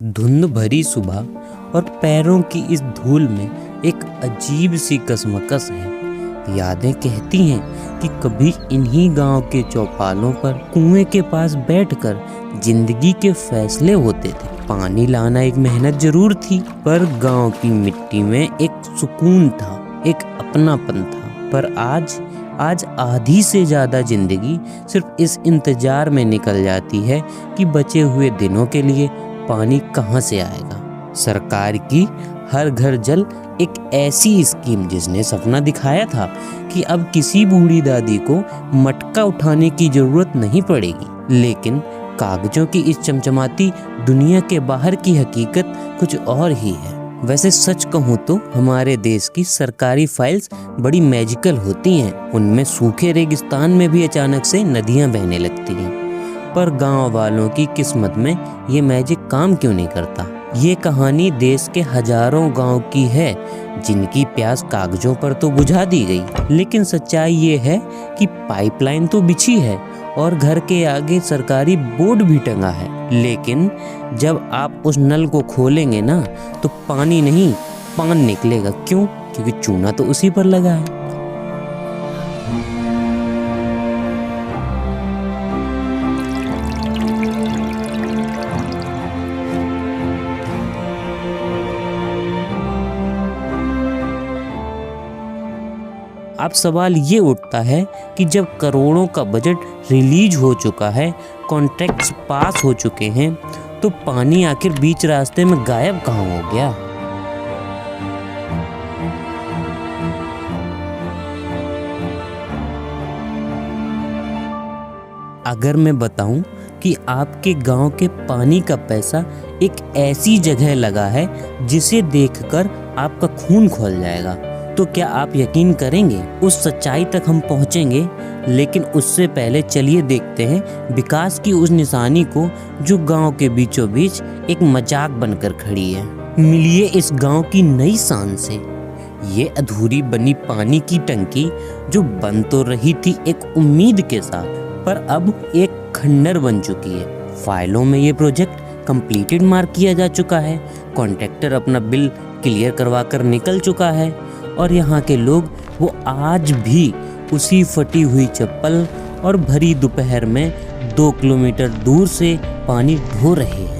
धुंध भरी सुबह और पैरों की इस धूल में एक अजीब सी कसमकस है। यादें कहती हैं कि कभी इन्हीं गांव के चौपालों पर कुएं के पास बैठकर जिंदगी के फैसले होते थे। पानी लाना एक मेहनत जरूर थी, पर गांव की मिट्टी में एक सुकून था, एक अपनापन था। पर आज आधी से ज्यादा जिंदगी सिर्फ इस इंतजार में निकल जाती है कि बचे हुए दिनों के लिए पानी कहां से आएगा। सरकार की हर घर जल एक ऐसी स्कीम जिसने सपना दिखाया था कि अब किसी बूढ़ी दादी को मटका उठाने की जरूरत नहीं पड़ेगी, लेकिन कागजों की इस चमचमाती दुनिया के बाहर की हकीकत कुछ और ही है। वैसे सच कहूँ तो हमारे देश की सरकारी फाइल्स बड़ी मैजिकल होती हैं। उनमें सूखे रेगिस्तान में भी अचानक से नदियां बहने लगती हैं। पर गांव वालों की किस्मत में ये मैजिक काम क्यों नहीं करता? ये कहानी देश के हजारों गांव की है जिनकी प्यास कागजों पर तो बुझा दी गई, लेकिन सच्चाई ये है कि पाइपलाइन तो बिछी है और घर के आगे सरकारी बोर्ड भी टंगा है, लेकिन जब आप उस नल को खोलेंगे ना तो पानी नहीं पान निकलेगा। क्यों? क्योंकि चूना तो उसी पर लगा है। अब सवाल ये उठता है कि जब करोड़ों का बजट रिलीज हो चुका है, कॉन्ट्रैक्ट्स पास हो चुके हैं, तो पानी आखिर बीच रास्ते में गायब कहाँ हो गया? अगर मैं बताऊं कि आपके गांव के पानी का पैसा एक ऐसी जगह लगा है जिसे देखकर आपका खून खौल जाएगा, तो क्या आप यकीन करेंगे? उस सच्चाई तक हम पहुंचेंगे, लेकिन उससे पहले चलिए देखते हैं विकास की उस निशानी को जो गांव के बीचों बीच एक मजाक बनकर खड़ी है। मिलिए इस गांव की नई शान से। ये अधूरी बनी पानी की टंकी जो बन तो रही थी एक उम्मीद के साथ, पर अब एक खंडर बन चुकी है। फाइलों में ये प्रोजेक्ट कंप्लीटेड मार्क किया जा चुका है, कॉन्ट्रैक्टर अपना बिल क्लियर करवा कर निकल चुका है, और यहाँ के लोग वो आज भी उसी फटी हुई चप्पल और भरी दोपहर में 2 किलोमीटर दूर से पानी ढो रहे हैं।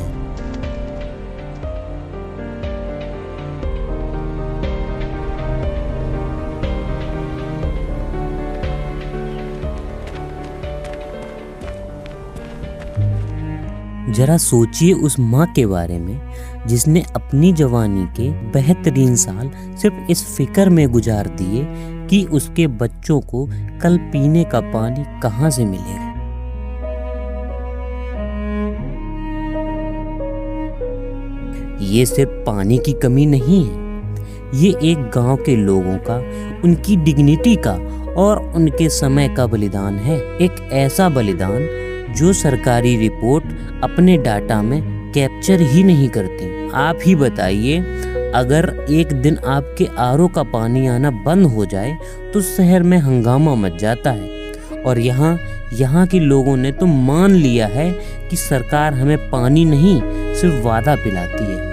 जरा सोचिए उस माँ के बारे में जिसने अपनी जवानी के बेहतरीन साल सिर्फ इस फिक्र में गुजार दिए कि उसके बच्चों को कल पीने का पानी कहाँ से मिलेगा। ये सिर्फ पानी की कमी नहीं है, ये एक गांव के लोगों का, उनकी डिग्निटी का और उनके समय का बलिदान है। एक ऐसा बलिदान जो सरकारी रिपोर्ट अपने डाटा में कैप्चर ही नहीं करती। आप ही बताइए, अगर एक दिन आपके आरओ का पानी आना बंद हो जाए तो शहर में हंगामा मच जाता है। और यहाँ के लोगों ने तो मान लिया है कि सरकार हमें पानी नहीं सिर्फ वादा पिलाती है।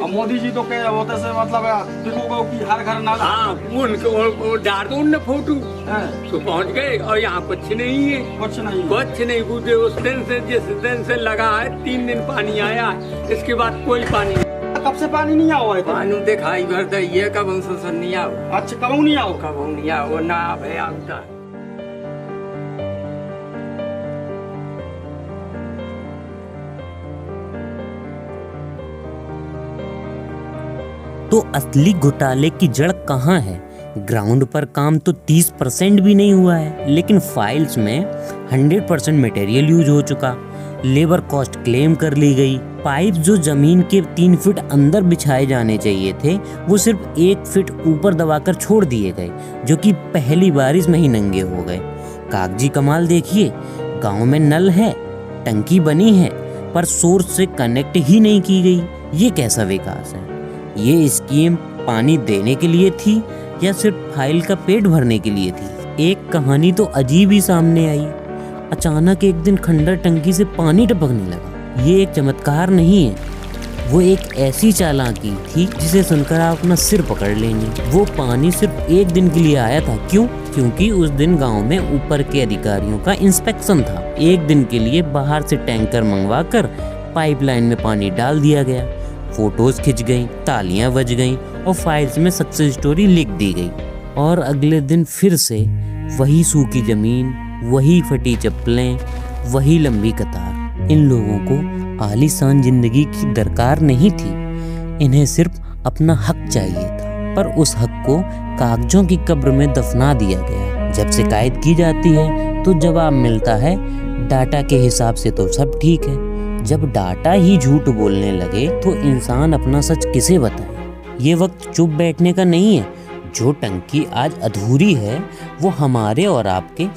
मोदी जी तो कहे होते से मतलब देखोगे कि हर घर नाला। हाँ, उनको डाल दो उनने फोटो तो पहुंच गए, और यहाँ कुछ नहीं है, कुछ नहीं कूदे। उस दिन से जिस दिन से लगा है 3 दिन पानी आया, इसके बाद कोई पानी नहीं। कब से पानी नहीं आया है? पानी दिखाई भर दे ये कब से नहीं आओ। अच्छा, कब नहीं आओ ना भैया आता। तो असली घोटाले की जड़ कहाँ है? ग्राउंड पर काम तो 30% भी नहीं हुआ है, लेकिन फाइल्स में 100% मटेरियल यूज हो चुका। लेबर कॉस्ट क्लेम कर ली गई। पाइप जो जमीन के 3 फीट अंदर बिछाए जाने चाहिए थे, वो सिर्फ 1 फीट ऊपर दबाकर छोड़ दिए गए, जो कि पहली बारिश में ही नंगे हो गए। कागजी कमाल देखिए, गांव में नल है, टंकी बनी है, पर सोर्स से कनेक्ट ही नहीं की गई। ये कैसा विकास है? ये स्कीम पानी देने के लिए थी या सिर्फ फाइल का पेट भरने के लिए थी? एक कहानी तो अजीब ही सामने आई। अचानक एक दिन खंडर टंकी से पानी टपकने लगा। ये एक चमत्कार नहीं है, वो एक ऐसी चालाकी थी जिसे सुनकर आप अपना सिर पकड़ लेंगे। वो पानी सिर्फ एक दिन के लिए आया था। क्यों? क्योंकि उस दिन गांव में ऊपर के अधिकारियों का इंस्पेक्शन था। एक दिन के लिए बाहर से टैंकर मंगवाकर पाइपलाइन में पानी डाल दिया गया। फोटोज खिंच गई, तालियां बज गईं और फाइल्स में सक्सेस स्टोरी लिख दी गई। और अगले दिन फिर से वही सूखी जमीन, वही फटी चप्पलें, वही लंबी कतार। इन लोगों को आलीशान जिंदगी की दरकार नहीं थी, इन्हें सिर्फ अपना हक चाहिए था। पर उस हक को कागजों की कब्र में दफना दिया गया। जब शिकायत की जाती है तो जवाब मिलता है डाटा के हिसाब से तो सब ठीक है। जब डाटा ही झूठ बोलने लगे तो इंसान अपना सच किसे बताए? ये वक्त चुप बैठने का नहीं है। जो टंकी आज अधूरी है वो हमारे और आपके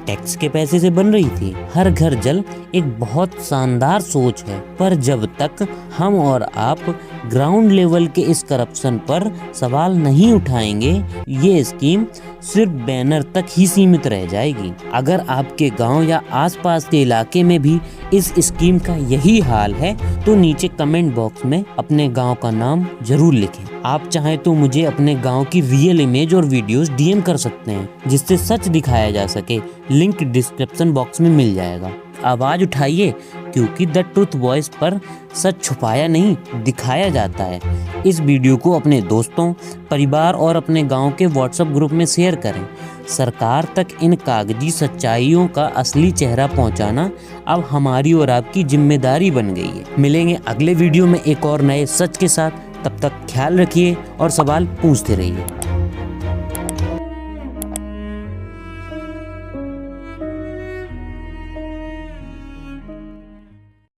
टैक्स के पैसे से बन रही थी। हर घर जल एक बहुत शानदार सोच है, पर जब तक हम और आप ग्राउंड लेवल के इस करप्शन पर सवाल नहीं उठाएंगे, ये स्कीम सिर्फ बैनर तक ही सीमित रह जाएगी। अगर आपके गांव या आसपास के इलाके में भी इस स्कीम का यही हाल है तो नीचे कमेंट बॉक्स में अपने गांव का नाम जरूर लिखें। आप चाहें तो मुझे अपने गांव की रियल इमेज और वीडियोस डीएम कर सकते हैं जिससे सच दिखाया जा सके। लिंक डिस्क्रिप्शन बॉक्स में मिल जाएगा। आवाज उठाइए, क्योंकि द ट्रुथ वॉइस पर सच छुपाया नहीं दिखाया जाता है। इस वीडियो को अपने दोस्तों, परिवार और अपने गांव के व्हाट्सएप ग्रुप में शेयर करें। सरकार तक इन कागजी सच्चाइयों का असली चेहरा पहुंचाना अब हमारी और आपकी जिम्मेदारी बन गई है। मिलेंगे अगले वीडियो में एक और नए सच के साथ। तब तक ख्याल रखिए और सवाल पूछते रहिए।